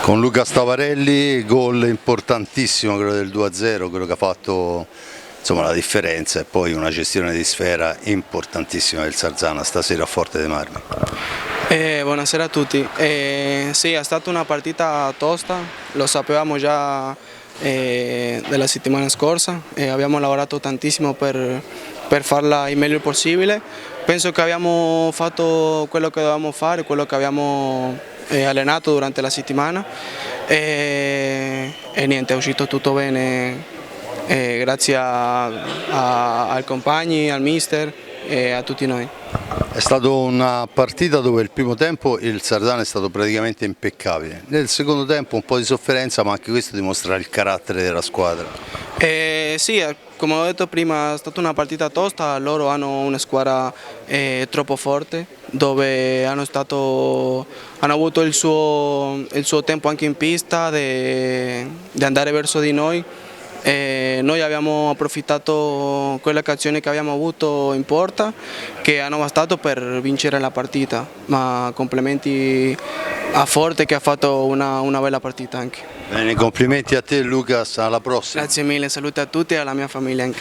Con Luca Stavarelli, gol importantissimo, quello del 2-0, quello che ha fatto insomma, la differenza, e poi una gestione di sfera importantissima del Sarzana stasera a Forte dei Marmi. Buonasera a tutti. Sì, è stata una partita tosta, lo sapevamo già della settimana scorsa e abbiamo lavorato tantissimo per farla il meglio possibile. Penso che abbiamo fatto quello che dovevamo fare, quello che abbiamo allenato durante la settimana e niente, è uscito tutto bene grazie ai compagni, al mister e a tutti noi. È stata una partita dove il primo tempo il Sarzana è stato praticamente impeccabile, nel secondo tempo un po' di sofferenza, ma anche questo dimostra il carattere della squadra. Sì, come ho detto prima, è stata una partita tosta, loro hanno una squadra troppo forte dove hanno avuto il suo tempo anche in pista di andare verso di noi. Noi abbiamo approfittato quelle occasioni che abbiamo avuto in porta che hanno bastato per vincere la partita, ma complimenti a Forte che ha fatto una bella partita anche. Bene, complimenti a te Lucas, alla prossima. Grazie mille, saluti a tutti e alla mia famiglia anche.